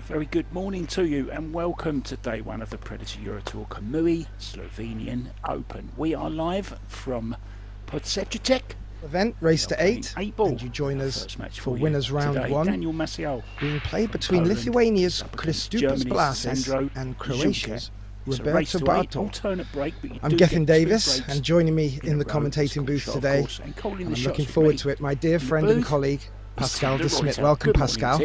Very good morning to you and welcome to day one of the Predator EuroTour KAMUI Slovenian Open. We are live from Podcetrtek event, race to 8, ball. and you join us for winners round today, 1, Daniel Maciel, being played between Poland, Lithuania's Kristupas BLAZYS and Croatia's Roberto BARTOL. I'm Gethin Davis, and joining me in the commentating booth today, and I'm looking forward to it, my dear friend and colleague, Pascal de Smit. Welcome, Pascal.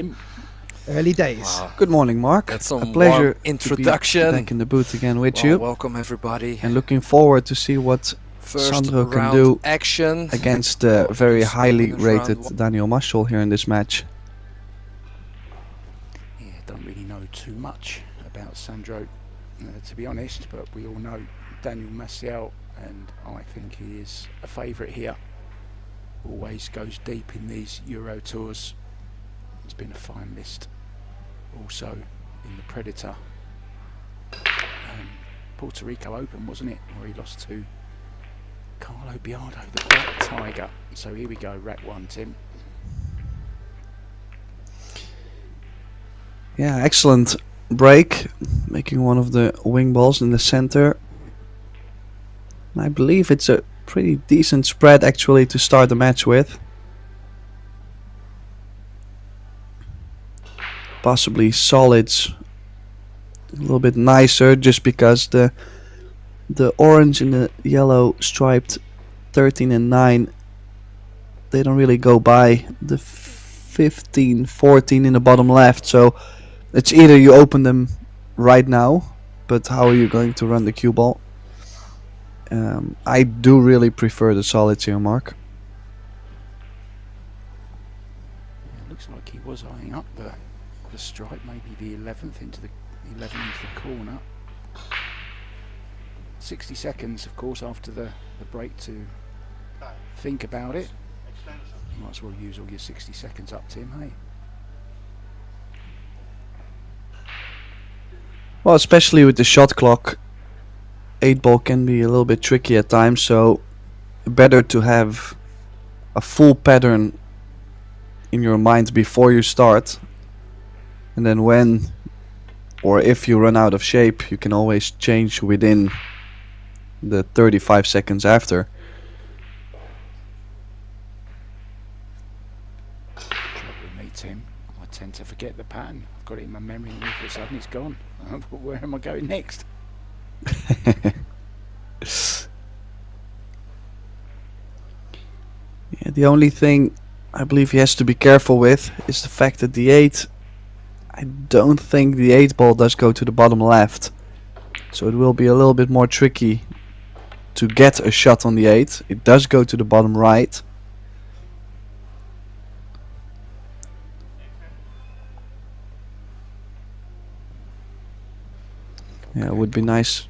Early days. Wow. Good morning, Mark. That's some a pleasure warm introduction. To be back in the booth again with you. Welcome everybody. And looking forward to see what Sandro can do action against the very highly rated Daniel Maciel here in this match. Yeah, don't really know too much about Sandro, to be honest, but we all know Daniel Maciel, and I think he is a favourite here. Always goes deep in these Euro Tours. He's been a finalist also in the Predator Puerto Rico Open, wasn't it, where he lost to Carlo Biardo, the Black Tiger. So here we go, rack 1, Tim. Yeah, excellent break, making one of the wing balls in the center. I believe it's a pretty decent spread actually to start the match with. Possibly solids a little bit nicer, just because the orange and the yellow striped 13 and 9, they don't really go by the 15, 14 in the bottom left, so it's either you open them right now, but how are you going to run the cue ball? I do really prefer the solids here, Mark. It looks like he was eyeing up the stripe, maybe the 11th into the 11 into the corner. 60 seconds, of course, after the break to think about it. You might as well use all your 60 seconds up, Tim, hey? Well, especially with the shot clock, 8-ball can be a little bit tricky at times, so better to have a full pattern in your mind before you start. And then when or if you run out of shape, you can always change within the 35 seconds after. Trouble with me, Tim. I tend to forget the pattern. I've got it in my memory and all of a sudden it's gone. Where am I going next? Yeah, the only thing I believe he has to be careful with is the fact that the 8, I don't think the 8-ball does go to the bottom left, so it will be a little bit more tricky to get a shot on the 8. It does go to the bottom right. Yeah, it would be nice.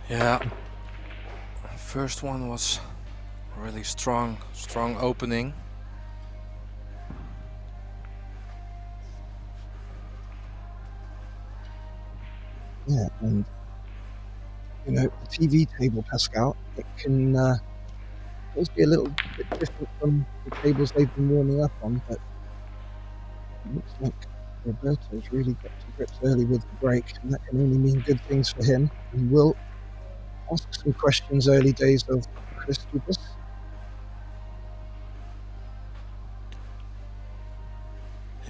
Yeah, first one was really strong opening. Yeah, and you know, the TV table, Pascal, it can always be a little bit different from the tables they've been warming up on, but it looks like Roberto's really got to grips early with the break, and that can only mean good things for him. And we'll ask some questions early days of Christopus.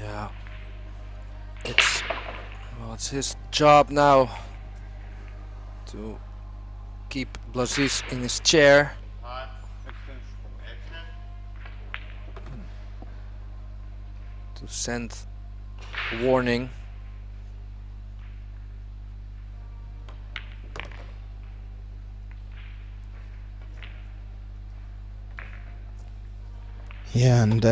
Yeah, it's his job now to keep BLAZYS in his chair. To send a warning. Yeah, and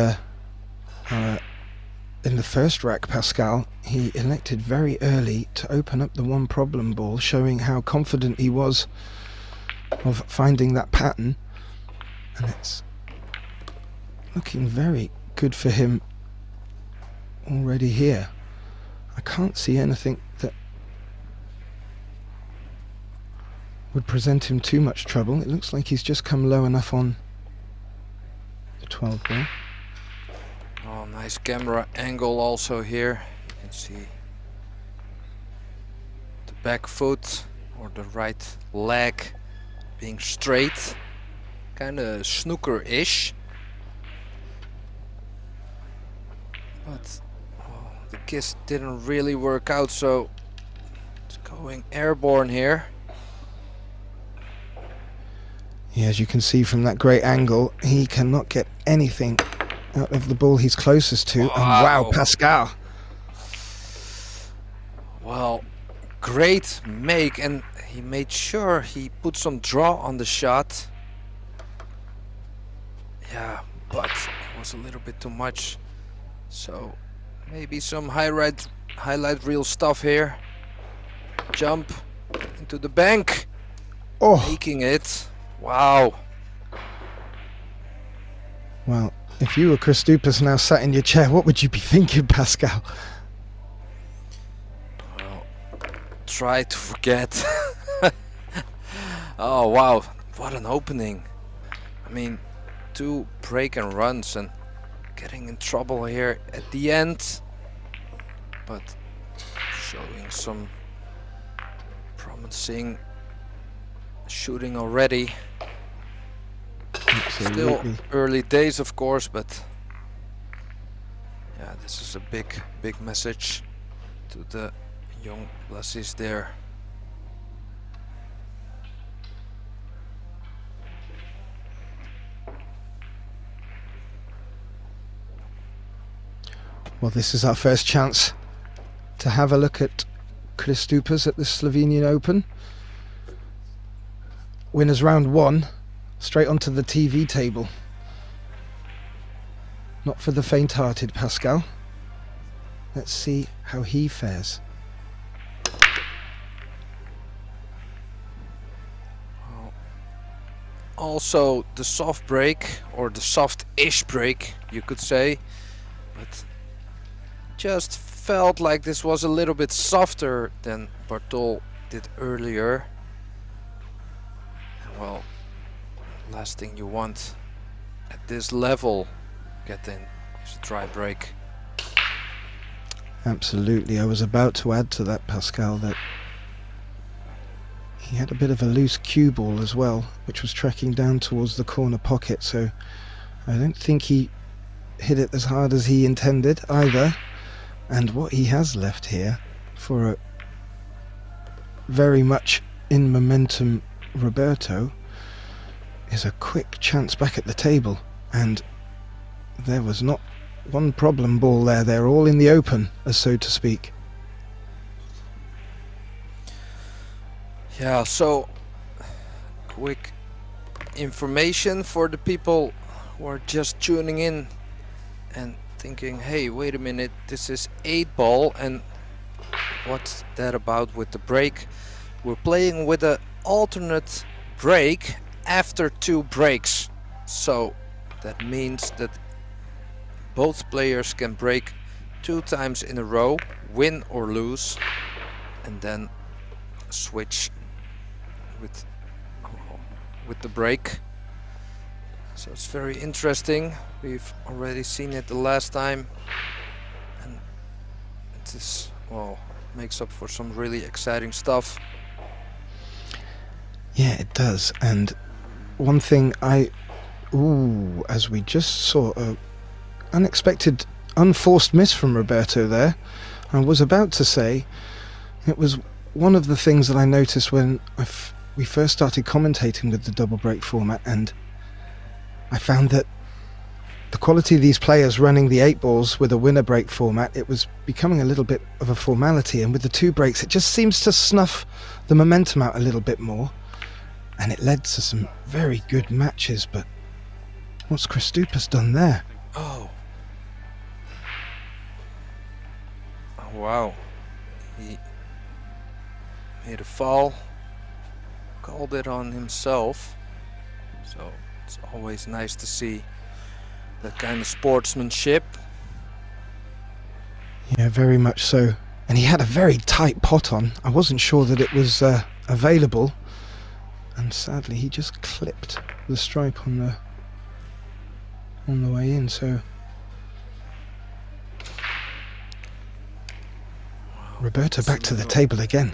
in the first rack, Pascal, he elected very early to open up the one problem ball, showing how confident he was of finding that pattern. And it's looking very good for him already here. I can't see anything that would present him too much trouble. It looks like he's just come low enough on the 12 ball. Oh, nice camera angle also here. You can see the back foot or the right leg being straight, kind of snooker-ish. But the kiss didn't really work out, so it's going airborne here. Yeah, as you can see from that great angle, he cannot get anything out of the ball he's closest to. Wow. And wow, Pascal. Well, great make, and he made sure he put some draw on the shot. Yeah, but it was a little bit too much. So maybe some highlight reel stuff here. Jump into the bank. Oh, Making it. Wow. well, if you were Christopus now sat in your chair, what would you be thinking, Pascal? Well, try to forget. Oh wow, what an opening. I mean, 2 break and runs and getting in trouble here at the end, but showing some promising shooting already. Absolutely. Still early days, of course, but yeah, this is a big message to the young BLAZYS there. Well, this is our first chance to have a look at Christopus at the Slovenian Open. Winners round 1, straight onto the TV table. Not for the faint-hearted, Pascal. Let's see how he fares. Also the soft break, or the soft-ish break, you could say, but just felt like this was a little bit softer than BARTOL did earlier. Well, last thing you want at this level getting is a dry break. Absolutely. I was about to add to that, Pascal, that he had a bit of a loose cue ball as well, which was tracking down towards the corner pocket, so I don't think he hit it as hard as he intended either. And what he has left here for a very much in momentum Roberto is a quick chance back at the table, and there was not one problem ball there. They're all in the open, as so to speak. Yeah, so quick information for the people who are just tuning in and thinking, hey, wait a minute, this is 8-ball and what's that about with the break? We're playing with a alternate break after 2 breaks. So that means that both players can break 2 times in a row, win or lose, and then switch with the break. So it's very interesting. We've already seen it the last time, and it is, well, makes up for some really exciting stuff. Yeah, it does. And one thing as we just saw a unexpected, unforced miss from Roberto there. I was about to say it was one of the things that I noticed when we first started commentating with the double break format, and I found that the quality of these players running the 8 balls with a winner break format, it was becoming a little bit of a formality, and with the 2 breaks it just seems to snuff the momentum out a little bit more, and it led to some very good matches. But what's Kristupas done there? Oh wow, he made a foul, called it on himself, so it's always nice to see that kind of sportsmanship. Yeah, very much so. And he had a very tight pot on. I wasn't sure that it was available, and sadly he just clipped the stripe on the way in. So Roberto back to the table again.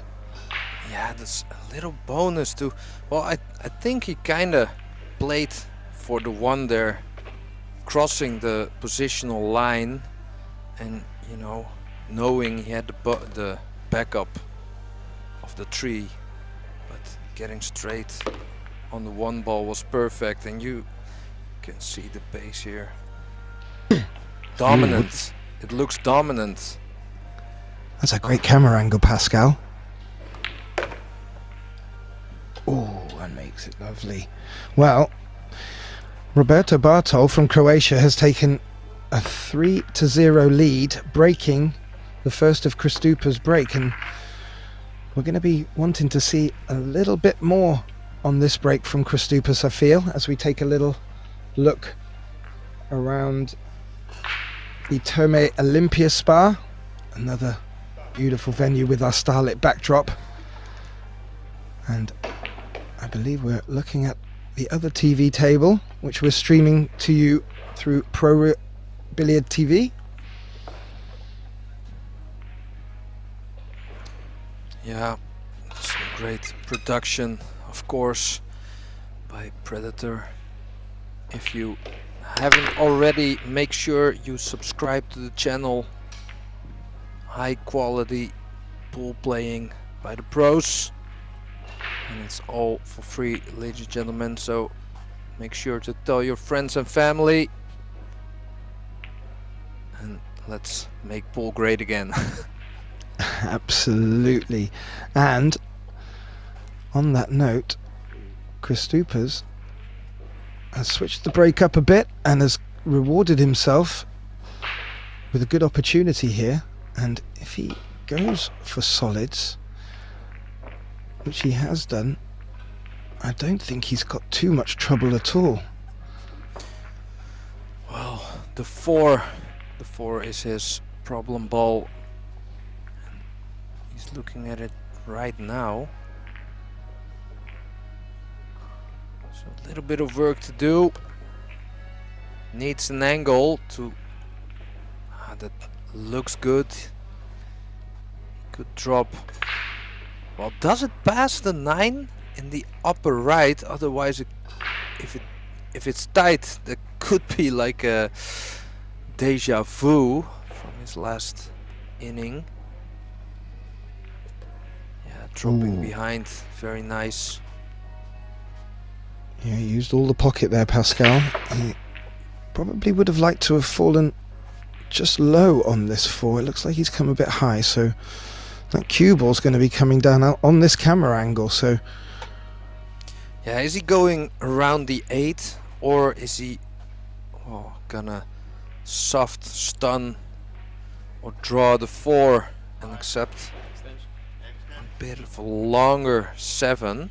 Yeah, that's a little bonus too. Well, I think he kind of played for the one there, crossing the positional line, and you know, knowing he had the backup of the 3, but getting straight on the 1 ball was perfect, and you can see the pace here. Dominant. It looks dominant. That's a great camera angle, Pascal. Oh, and makes it lovely. Well, Roberto Bartol from Croatia has taken a 3-0 lead, breaking the first of Kristupas' break, and we're going to be wanting to see a little bit more on this break from Kristupas, I feel, as we take a little look around the Therme Olimia Spa, another beautiful venue with our starlit backdrop. And I believe we're looking at the other TV table, which we're streaming to you through ProBilliardTV. Yeah, some great production, of course, by Predator. If you haven't already, make sure you subscribe to the channel. High quality pool playing by the pros, and it's all for free, ladies and gentlemen, so make sure to tell your friends and family, and let's make pool great again. Absolutely. And on that note, Kristupas has switched the break up a bit and has rewarded himself with a good opportunity here. And if he goes for solids, which he has done, I don't think he's got too much trouble at all. Well, the 4 is his problem ball. He's looking at it right now. So a little bit of work to do. Needs an angle to that looks good. Could drop. Well, does it pass the 9 in the upper right? Otherwise, if it's tight, that could be like a deja vu from his last inning. Yeah, dropping behind, very nice. Yeah, he used all the pocket there, Pascal. He probably would have liked to have fallen just low on this 4. It looks like he's come a bit high, so that cue ball's going to be coming down out on this camera angle. So yeah, is he going around the 8, or is he gonna soft stun or draw the 4 and accept a bit of a longer 7?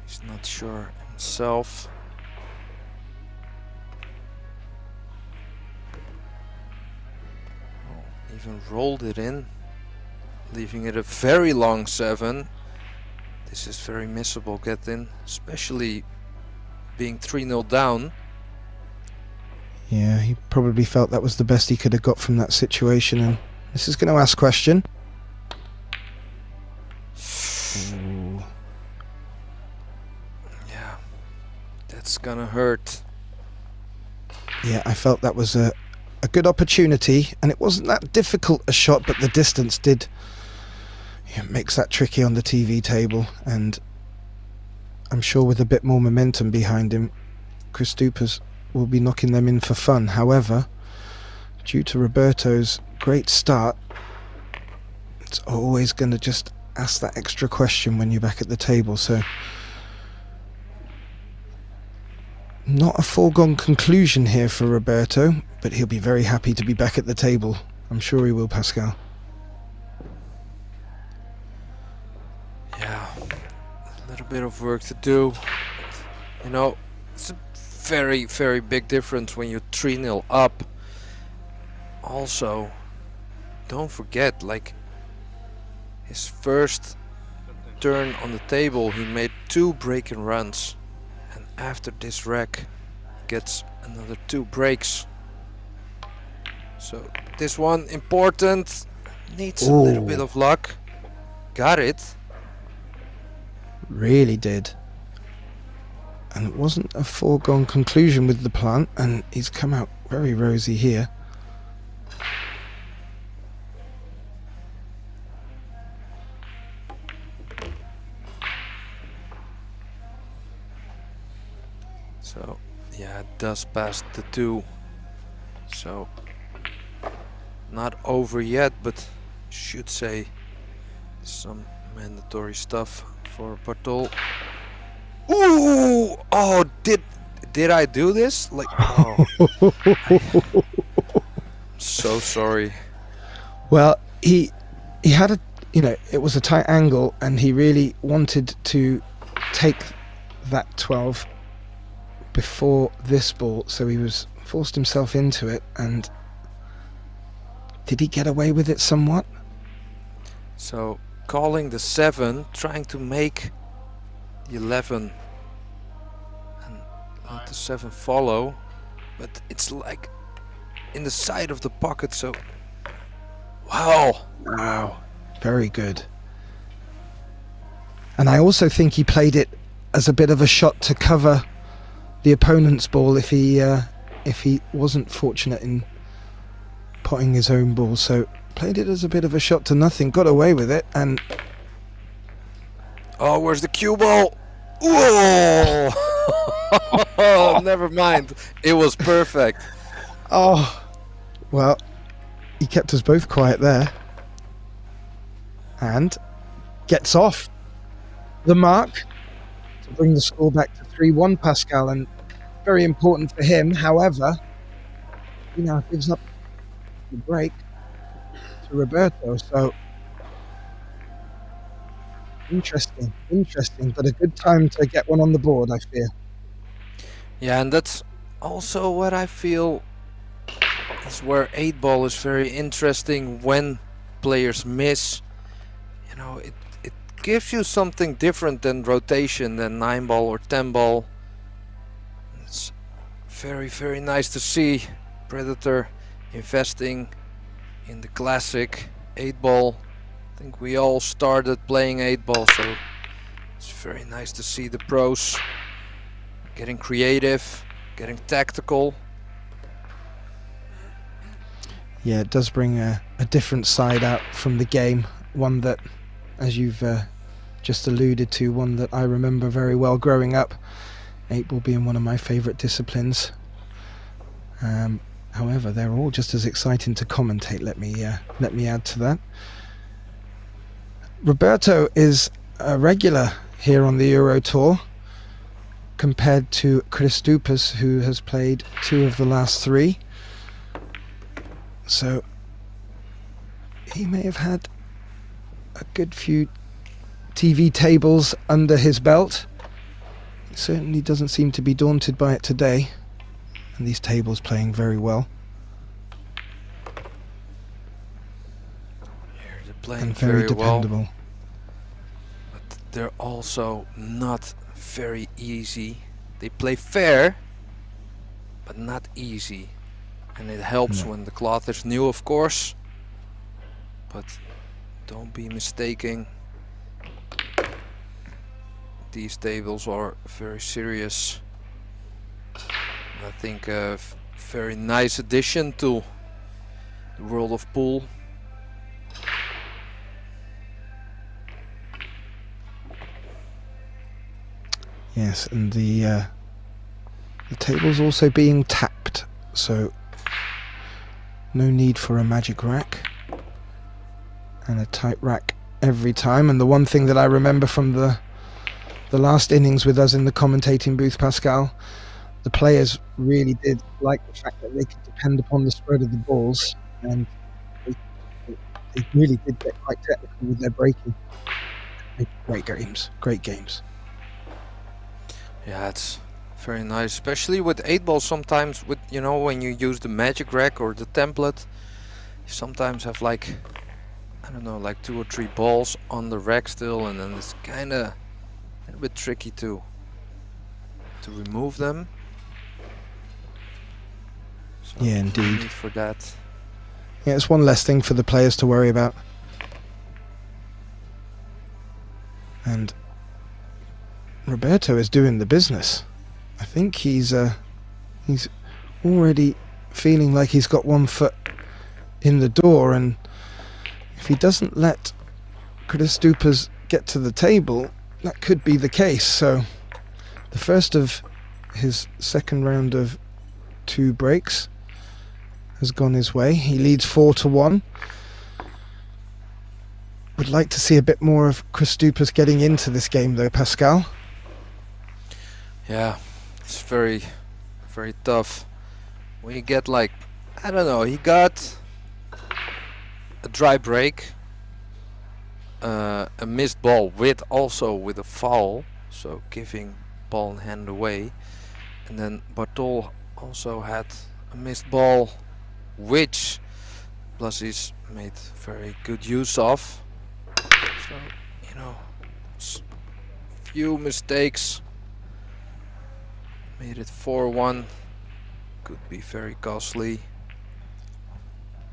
He's not sure himself. Oh, even rolled it in, leaving it a very long 7. This is very missable get-in, especially being 3-0 down. Yeah, he probably felt that was the best he could have got from that situation, and this is going to ask question. Ooh. Yeah, that's gonna hurt. Yeah, I felt that was a good opportunity, and it wasn't that difficult a shot, but the distance did makes that tricky on the TV table, and I'm sure with a bit more momentum behind him, Kristupas will be knocking them in for fun. However, due to Roberto's great start, it's always going to just ask that extra question when you're back at the table. So not a foregone conclusion here for Roberto, but he'll be very happy to be back at the table. I'm sure he will, Pascal. Yeah, a little bit of work to do, but, you know, it's a very, very big difference when you're 3-0 up. Also, don't forget, like, his first turn on the table, he made 2 break-in runs, and after this rack, gets another 2 breaks. So this one important, needs a little bit of luck. Got it. Really did. And it wasn't a foregone conclusion with the plant, and he's come out very rosy here. So yeah, it does pass the 2. So not over yet, but should say some mandatory stuff for BARTOL. Ooh! Oh, did I do this? Like, oh. So sorry. Well, he had a, it was a tight angle, and he really wanted to take that 12 before this ball, so he forced himself into it. And did he get away with it somewhat? So calling the 7, trying to make the 11 and let the 7 follow, but it's like in the side of the pocket. So wow, very good. And I also think he played it as a bit of a shot to cover the opponent's ball if he wasn't fortunate in potting his own ball. So played it as a bit of a shot to nothing, got away with it, and oh, where's the cue ball? Whoa! Oh, never mind. It was perfect. Oh, well, he kept us both quiet there. And gets off the mark to bring the score back to 3-1, Pascal, and very important for him. However, he now gives up the break to Roberto. So interesting, but a good time to get one on the board, I fear. Yeah, and that's also what I feel is where 8-ball is very interesting when players miss. You know, it gives you something different than rotation, than 9-ball or 10-ball. It's very, very nice to see Predator investing in the classic 8-ball. I think we all started playing 8-ball, so it's very nice to see the pros getting creative, getting tactical. Yeah, it does bring a different side out from the game, one that, as you've just alluded to, one that I remember very well growing up, 8-ball being one of my favourite disciplines. However, they're all just as exciting to commentate, let me add to that. Roberto is a regular here on the EuroTour, compared to Kristupas, who has played 2 of the last 3. So he may have had a good few TV tables under his belt. certainly doesn't seem to be daunted by it today. And these tables playing very well. Here they're playing And very dependable. well, but they're also not very easy. They play fair, but not easy. And it helps when the cloth is new, of course. But don't be mistaken. These tables are very serious. I think a very nice addition to the world of pool. Yes, and the table's also being tapped, so no need for a magic rack and a tight rack every time. And the one thing that I remember from the last innings with us in the commentating booth, Pascal, the players really did like the fact that they could depend upon the spread of the balls, and they really did get quite technical with their breaking. Great games, great games. Yeah, it's very nice, especially with 8 balls. Sometimes with, you know, when you use the magic rack or the template, you sometimes have like, I don't know, like 2 or 3 balls on the rack still, and then it's kind of a little bit tricky to remove them. So Yeah, no indeed. need for that. Yeah, it's one less thing for the players to worry about. And Roberto is doing the business. I think he's already feeling like he's got one foot in the door, and if he doesn't let Kristupas get to the table, that could be the case. So the first of his second round of 2 breaks has gone his way. He leads 4-1. Would like to see a bit more of Kristupas getting into this game though, Pascal. Yeah, it's very, very tough. When you get like, I don't know, he got a dry break, a missed ball with a foul, so giving ball in hand away, and then BARTOL also had a missed ball, which BLAZYS made very good use of. So, you know, few mistakes made it 4-1. Could be very costly.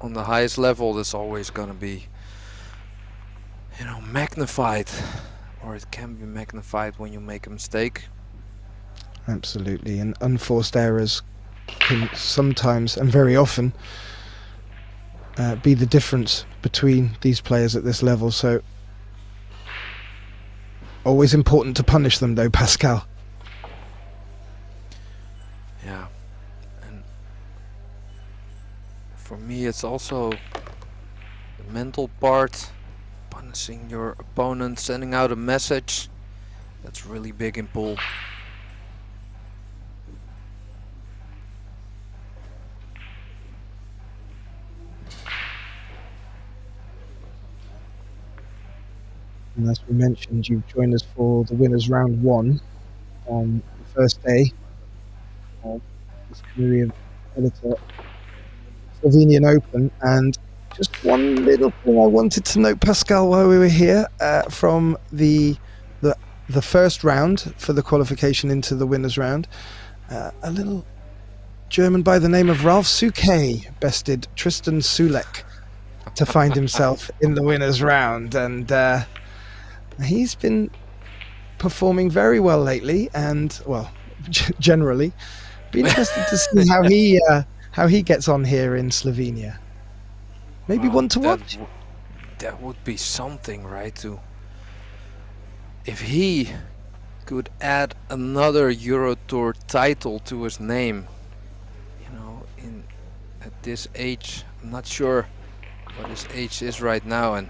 On the highest level, that's always gonna be, you know, magnified, or it can be magnified when you make a mistake. Absolutely, and unforced errors can sometimes and very often be the difference between these players at this level. So always important to punish them though, Pascal. Yeah, and for me it's also the mental part, punishing your opponent, sending out a message. That's really big in pool. And as we mentioned, you've joined us for the winners round 1 on the first day of this Kamui Brand Slovenian Open. And just one little thing I wanted to note, Pascal, while we were here, from the first round for the qualification into the winners round, a little German by the name of Ralf Suke bested Tristan Sulek to find himself in the winners round, and he's been performing very well lately, and well, generally. Be interested to see how he gets on here in Slovenia. Maybe one to watch. That would be something, right? If he could add another EuroTour title to his name, you know, at this age, I'm not sure what his age is right now, and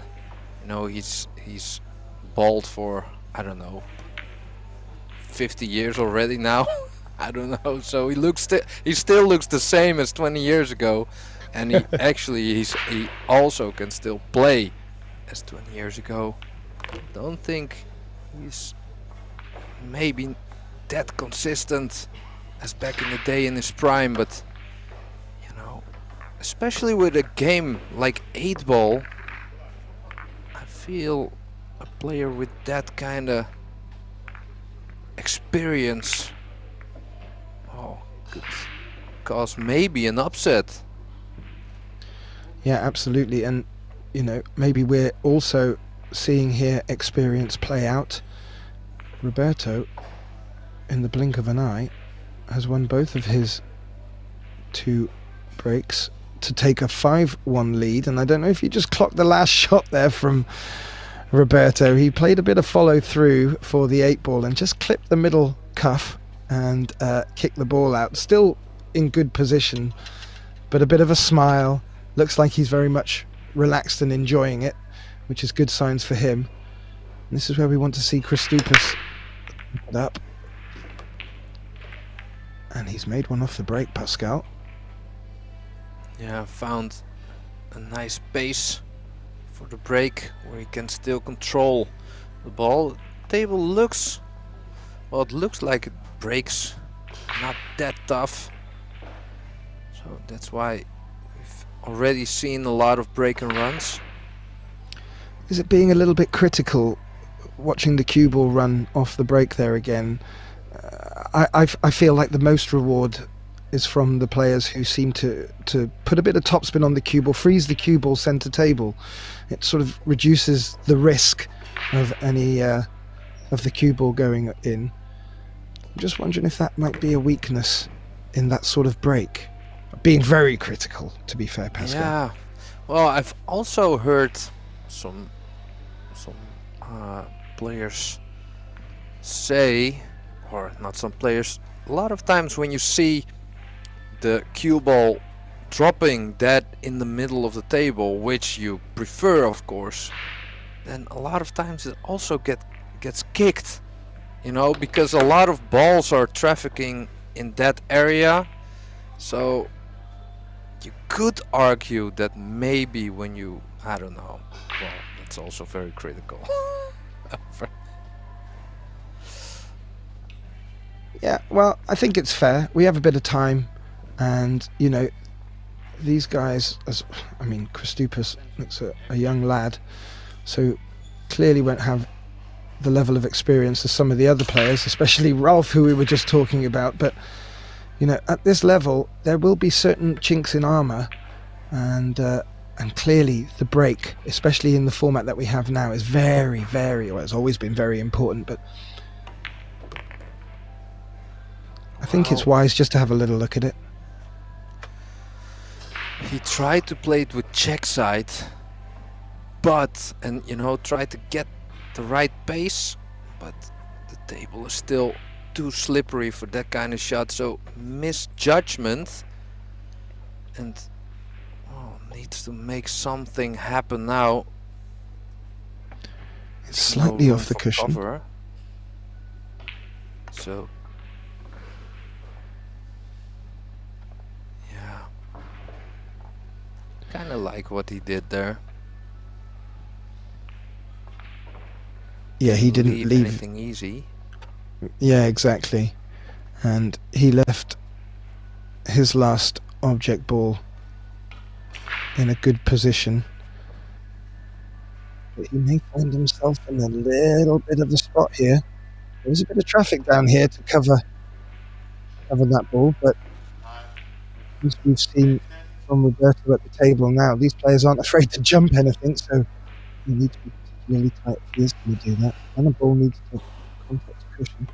you know, he's bald for, I don't know, 50 years already now. I don't know, so he still looks the same as 20 years ago, and he actually he also can still play as 20 years ago. Don't think he's maybe that consistent as back in the day in his prime, but you know, especially with a game like 8-ball, I feel a player with that kind of experience, oh, could cause maybe an upset. Yeah, absolutely. And you know, maybe we're also seeing here experience play out. Roberto, in the blink of an eye, has won both of his 2 breaks to take a 5-1 lead. And I don't know if you just clocked the last shot there from Roberto. He played a bit of follow through for the 8-ball and just clipped the middle cuff and kicked the ball out. Still in good position, but a bit of a smile. Looks like he's very much relaxed and enjoying it, which is good signs for him. And this is where we want to see Christopus put up. And he's made one off the break, Pascal. Yeah, found a nice base for the break where he can still control the ball. The table looks, well, it looks like it breaks, not that tough. So that's why we've already seen a lot of break and runs. Is it being a little bit critical watching the cue ball run off the break there again? I feel like the most reward is from the players who seem to put a bit of topspin on the cue ball, freeze the cue ball center table. It sort of reduces the risk of any of the cue ball going in. I'm just wondering if that might be a weakness in that sort of break. Being very critical, to be fair, Pascal. Yeah, well, I've also heard some players say, or not some players, a lot of times when you see the cue ball dropping that in the middle of the table, which you prefer of course, then a lot of times it also gets kicked, you know, because a lot of balls are trafficking in that area. So you could argue that maybe when you, I don't know, well, it's also very critical. Yeah, well, I think it's fair. We have a bit of time, and you know, these guys, Christopus looks a young lad, so clearly won't have the level of experience as some of the other players, especially Ralph, who we were just talking about. But you know, at this level, there will be certain chinks in armor, and clearly the break, especially in the format that we have now, is very, very, well, it's always been very important, but I think it's wise just to have a little look at it. He tried to play it with check side, but, and you know, tried to get the right pace, but the table is still too slippery for that kind of shot, so misjudgment, and needs to make something happen now. It's slightly off the cushion. Cover. So yeah, kind of like what he did there. Yeah, he didn't leave anything easy. Yeah, exactly. And he left his last object ball in a good position. But he may find himself in a little bit of a spot here. There's a bit of traffic down here to cover that ball, but as we've seen from Roberto at the table now, these players aren't afraid to jump anything, so you need to be particularly tight if he is going to do that. And the ball needs to contact the cushion.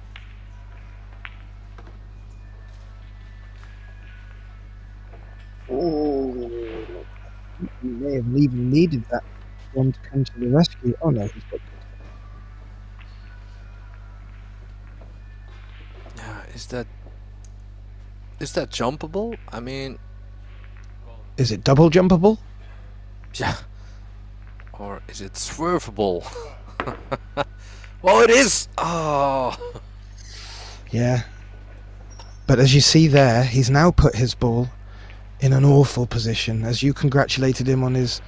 Oh, he may have even needed that one to come to the rescue. Oh no, he's got good. Yeah, is that jumpable? I mean, is it double jumpable? Yeah. Or is it swervable? Well, it is. Oh. Yeah. But as you see there, he's now put his ball in an awful position. As you congratulated him on his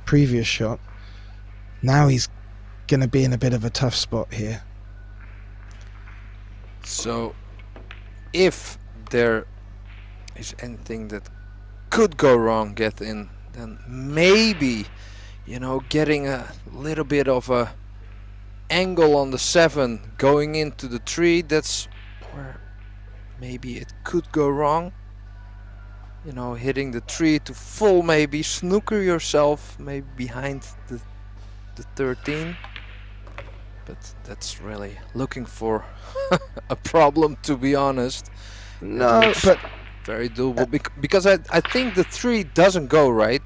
previous shot, now he's going to be in a bit of a tough spot here. So if there is anything that could go wrong, then maybe, you know, getting a little bit of a angle on the 7 going into the 3, that's where maybe it could go wrong. You know, hitting the 3 to full, maybe snooker yourself, maybe behind the 13. But that's really looking for a problem, to be honest. No, but very doable, because I think the 3 doesn't go right.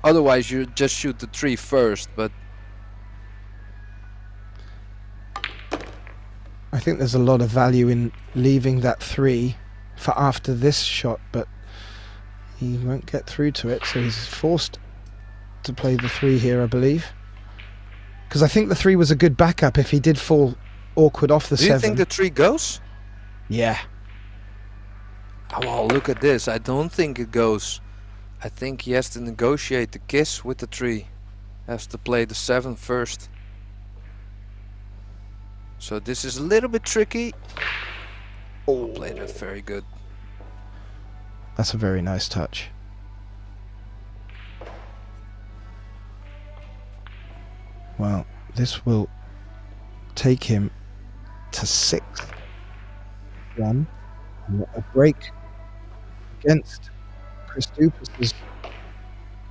Otherwise you just shoot the 3 first, but I think there's a lot of value in leaving that 3 for after this shot, but he won't get through to it, so he's forced to play the 3 here, I believe. Because I think the 3 was a good backup if he did fall awkward off the 7. Do you think the 3 goes? Yeah. Oh, well, look at this. I don't think it goes. I think he has to negotiate the kiss with the 3. Has to play the 7 first. So this is a little bit tricky. Oh, played it very good. That's a very nice touch. Well, this will take him to 6-1. A break against Christoupis,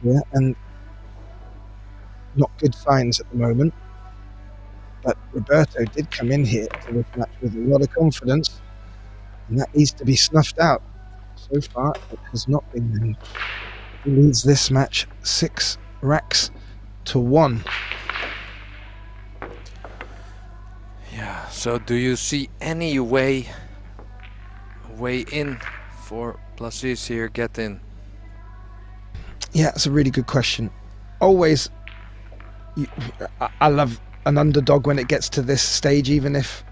yeah, and not good signs at the moment. But Roberto did come in here to this match with a lot of confidence, and that needs to be snuffed out. So far, it has not been. He leads this match 6 racks to 1. Yeah. So, do you see any way in for BLAZYS here? Get in. Yeah, it's a really good question. Always, I love an underdog when it gets to this stage, even if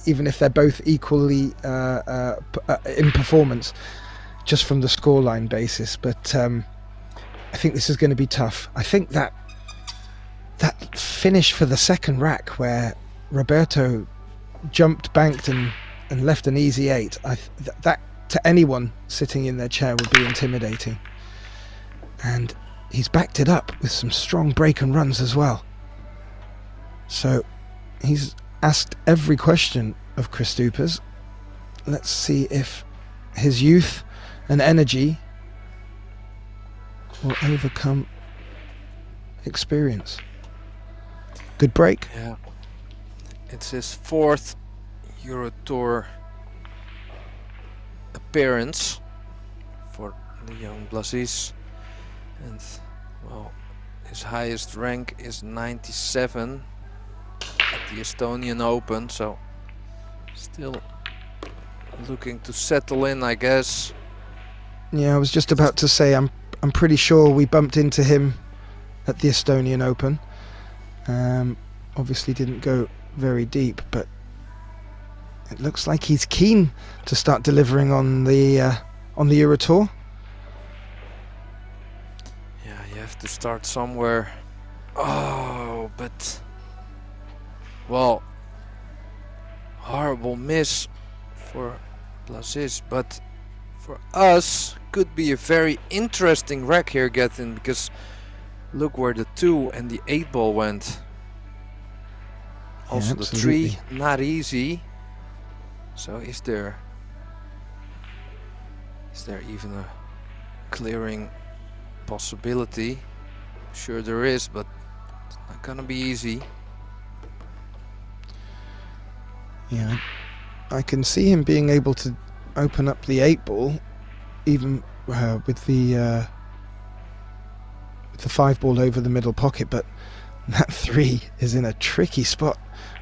they're both equally in performance, just from the scoreline basis. But I think this is going to be tough. I think that finish for the second rack where Roberto jumped, banked, and left an easy 8, that to anyone sitting in their chair would be intimidating. And he's backed it up with some strong break and runs as well. So he's asked every question of Christoupis. Let's see if his youth and energy will overcome experience. Good break. Yeah. It's his 4th EuroTour appearance for the young BLAZYS, and well, his highest rank is 97 at the Estonian Open, so still looking to settle in, I guess. Yeah, I was just about to say I'm pretty sure we bumped into him at the Estonian Open. Obviously didn't go very deep, but it looks like he's keen to start delivering on the EuroTour. Yeah, you have to start somewhere. Oh, but well, horrible miss for BLAZYS, but for us could be a very interesting rack here, getting, because look where the 2 and the 8 ball went. Also the 3, not easy. So is there even a clearing possibility? Sure there is, but it's not gonna be easy. Yeah, I can see him being able to open up the 8 ball, even with the 5 ball over the middle pocket, but that 3 is in a tricky spot.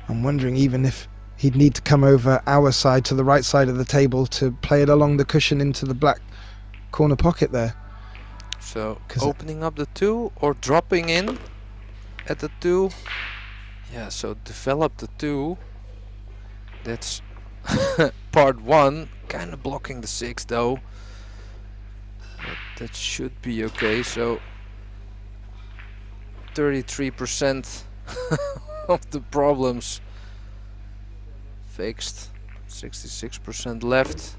I'm wondering even if he'd need to come over our side to the right side of the table to play it along the cushion into the black corner pocket there. So opening up the 2 or dropping in at the 2. Yeah, so develop the 2. That's part 1. Kind of blocking the 6 though. But that should be okay. So 33% of the problems fixed. 66% left.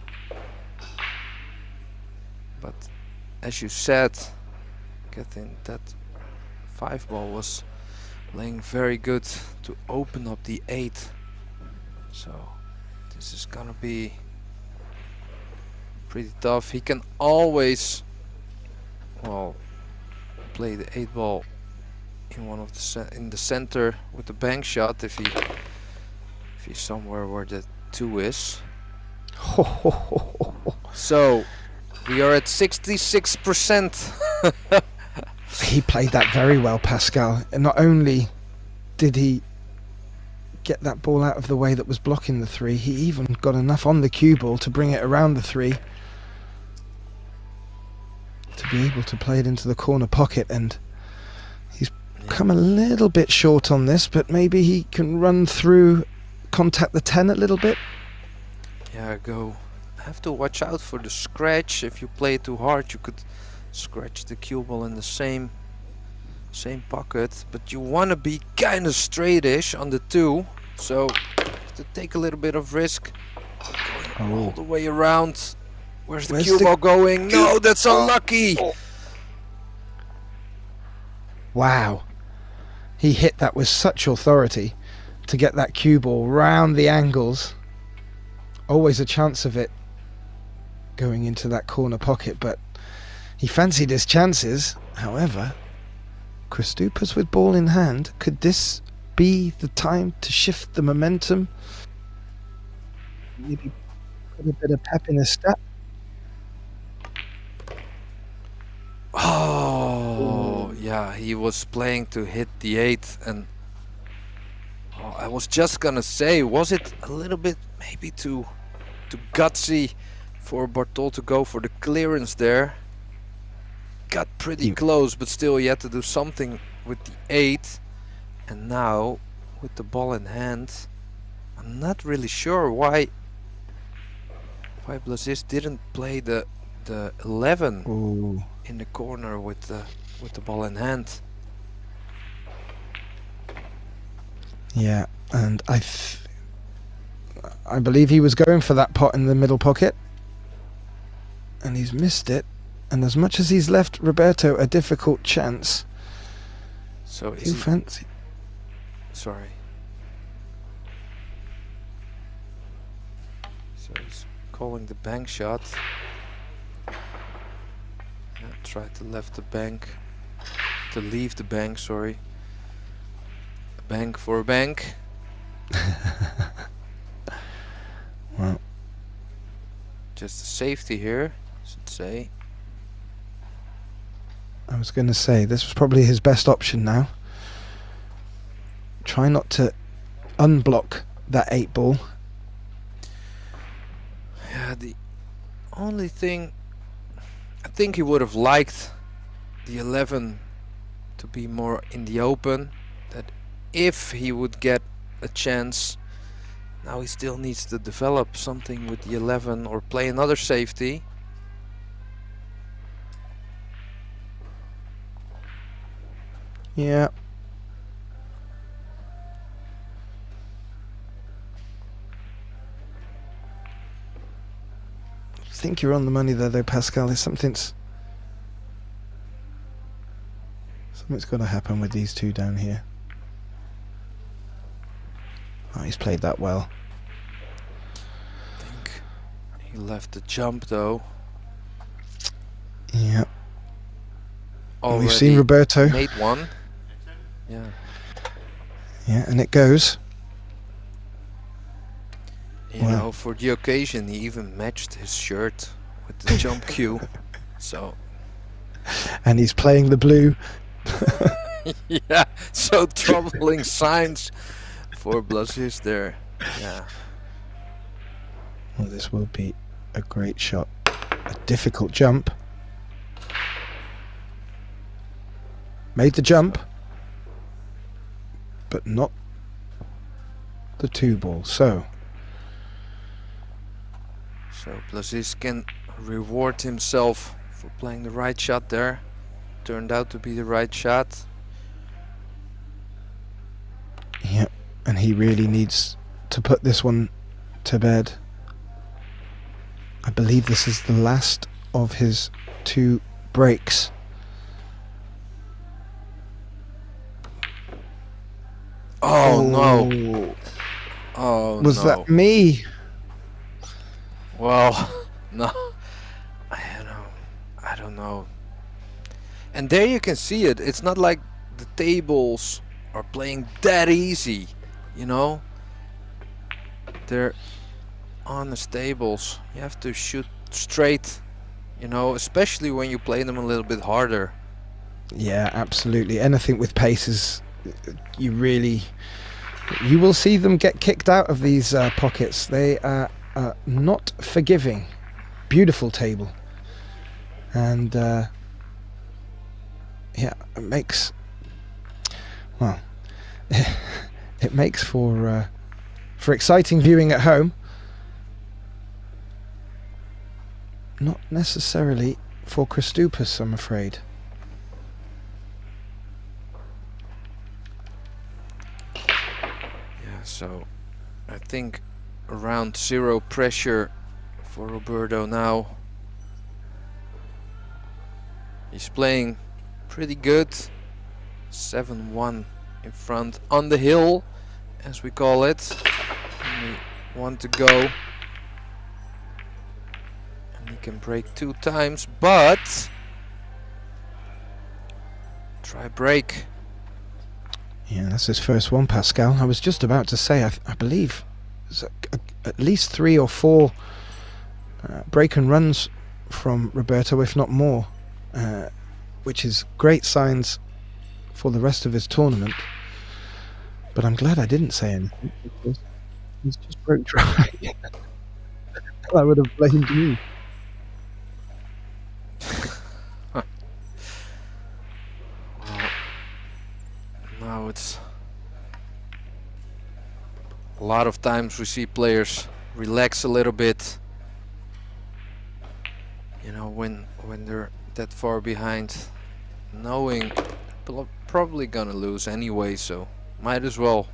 But as you said, getting that 5 ball was laying very good to open up the 8. So this is gonna be pretty tough. He can always, well, play the 8 ball in one of the in the center with the bank shot if he's somewhere where the 2 is. So we are at 66%. He played that very well, Pascal. And not only did he get that ball out of the way that was blocking the 3, he even got enough on the cue ball to bring it around the 3 to be able to play it into the corner pocket. And he's come a little bit short on this, but maybe he can run through, contact the 10 a little bit. Yeah, have to watch out for the scratch. If you play it too hard, you could scratch the cue ball in the same pocket, but you want to be kind of straightish on the 2, so you have to take a little bit of risk. Going all the way around. Where's the cue ball going? No, that's unlucky. Wow, he hit that with such authority to get that cue ball round the angles. Always a chance of it going into that corner pocket, but he fancied his chances. However, Kristupas with ball in hand, could this be the time to shift the momentum? Maybe put a bit of pep in his step. Oh, yeah, he was playing to hit the 8, and I was just gonna say, was it a little bit maybe too gutsy for Bartol to go for the clearance there? Got pretty close, but still he had to do something with the 8. And now with the ball in hand, I'm not really sure why BLAZYS didn't play the 11 in the corner with the ball in hand. Yeah, and I believe he was going for that pot in the middle pocket, and he's missed it. And as much as he's left Roberto a difficult chance, so he fancy. Sorry. So he's calling the bank shot. Yeah, try to left the bank, to leave the bank. Sorry. A bank for a bank. Well, just a safety here, I should say. I was going to say, this was probably his best option now. Try not to unblock that 8 ball. Yeah, the only thing, I think he would have liked the 11 to be more in the open, that if he would get a chance. Now he still needs to develop something with the 11 or play another safety. Yeah. I think you're on the money there though, Pascal. There's something's got to happen with these 2 down here. Oh, he's played that well. I think he left the jump though. Yeah. Already we've seen Roberto made one. Yeah. Yeah, and it goes. You know, for the occasion, he even matched his shirt with the jump cue. So. And he's playing the blue. Yeah, so troubling signs for BLAZYS there. Yeah. Well, this will be a great shot. A difficult jump. Made the jump, but not the 2 ball. So BLAZYS can reward himself for playing the right shot there. Turned out to be the right shot. Yep, and he really needs to put this one to bed. I believe this is the last of his 2 breaks. Oh no! Oh was no! that me? Well, no. I don't know. And there you can see it. It's not like the tables are playing that easy, you know. They're honest tables. You have to shoot straight, you know, especially when you play them a little bit harder. Yeah, absolutely. Anything with pace is, you will see them get kicked out of these pockets. They are not forgiving. Beautiful table. And yeah, it makes, well, it makes for exciting viewing at home. Not necessarily for Christopus, I'm afraid. Yeah, so I think around 0 pressure for Roberto now. He's playing pretty good. 7-1 in front on the hill, as we call it. Only 1 to go. And he can break 2 times, but try break. Yeah, that's his first one, Pascal. I was just about to say, I believe there's at least 3 or 4 break and runs from Roberto, if not more. Which is great signs for the rest of his tournament. But I'm glad I didn't say anything, because he's just broke dry. I would have blamed you. Well, now it's a lot of times we see players relax a little bit, you know, when they're that far behind, knowing probably gonna lose anyway, so might as well,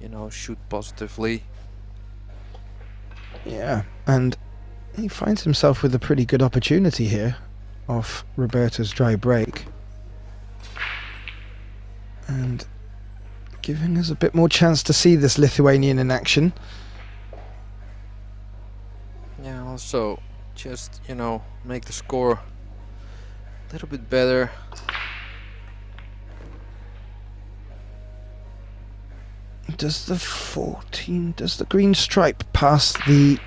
you know, shoot positively. Yeah, and he finds himself with a pretty good opportunity here off Roberto's dry break, and giving us a bit more chance to see this Lithuanian in action. Yeah, also just, you know, make the score a little bit better. Does the green stripe pass the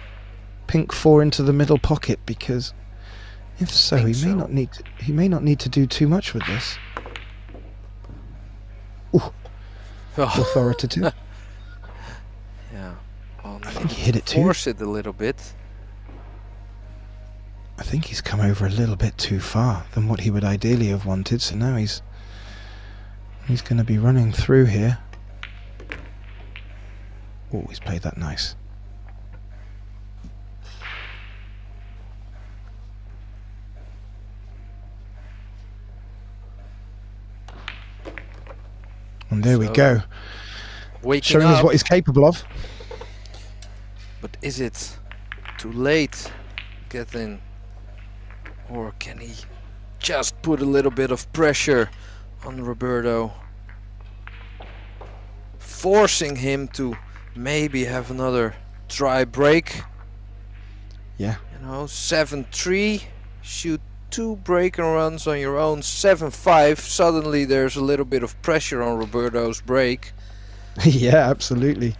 pink 4 into the middle pocket? Because if so, he may not need to do too much with this. Ooh. Authoritative. Yeah. Well, I think he hit it too. Force it a little bit. I think he's come over a little bit too far than what he would ideally have wanted, so now he's going to be running through here. Oh, he's played that nice. And there we go. Showing us what he's capable of. But is it too late getting, or can he just put a little bit of pressure on Roberto, forcing him to maybe have another dry break? Yeah. You know, 7-3, shoot 2 break and runs on your own. 7-5, suddenly there's a little bit of pressure on Roberto's break. Yeah, absolutely.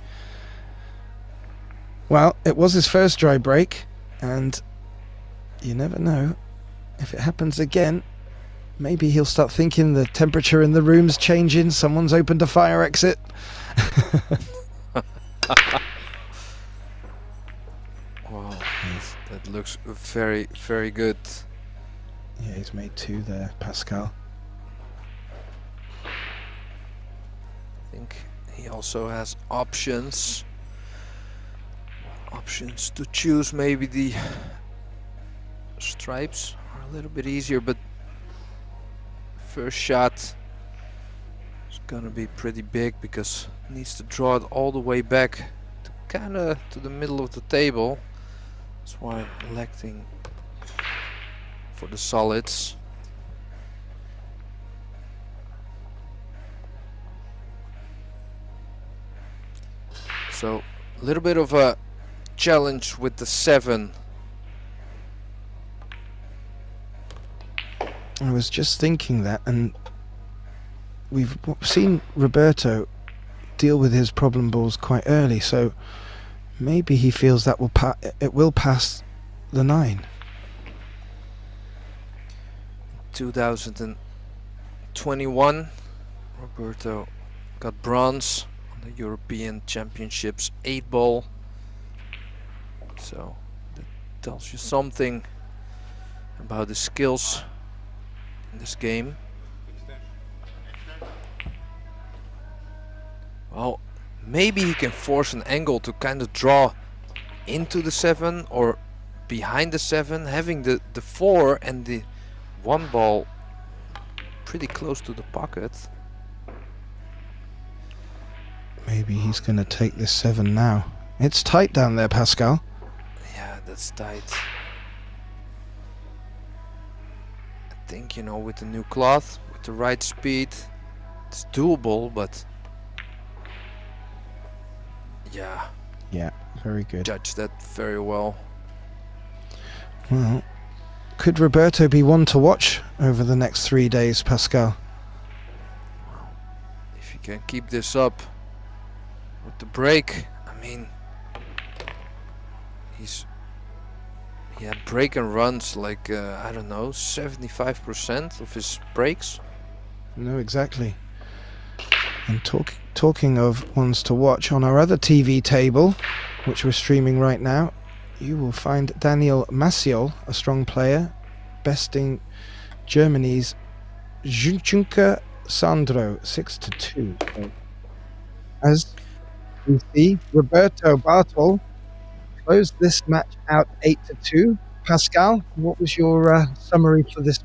Well, it was his first dry break, and you never know. If it happens again, maybe he'll start thinking the temperature in the room's changing, someone's opened a fire exit. Wow, that looks very, very good. Yeah, he's made 2 there, Pascal. I think he also has options to choose. Maybe the stripes are a little bit easier, but first shot is gonna be pretty big because he needs to draw it all the way back to kinda to the middle of the table. That's why I'm electing for the solids. So a little bit of a challenge with the 7. I was just thinking that, and we've seen Roberto deal with his problem balls quite early, so maybe he feels that it will pass the 9. 2021, Roberto got bronze on the European Championships 8-ball. So that tells you something about the skills in this game. Well, maybe he can force an angle to kind of draw into the 7 or behind the 7, having the 4 and the 1 ball pretty close to the pocket. Maybe he's going to take this 7 now. It's tight down there, Pascal. Yeah, that's tight. I think, you know, with the new cloth, with the right speed, it's doable, but yeah. Yeah, very good. Judge that very well. Well, could Roberto be one to watch over the next 3 days, Pascal? If he can keep this up with the break, I mean, he had break and runs like, I don't know, 75% of his breaks. No, exactly. And talking of ones to watch, on our other TV table, which we're streaming right now, you will find Daniel Maciol, a strong player, besting Germany's Junker Sandro 6-2. As we see, Roberto BARTOL closed this match out 8-2. Pascal, what was your summary for this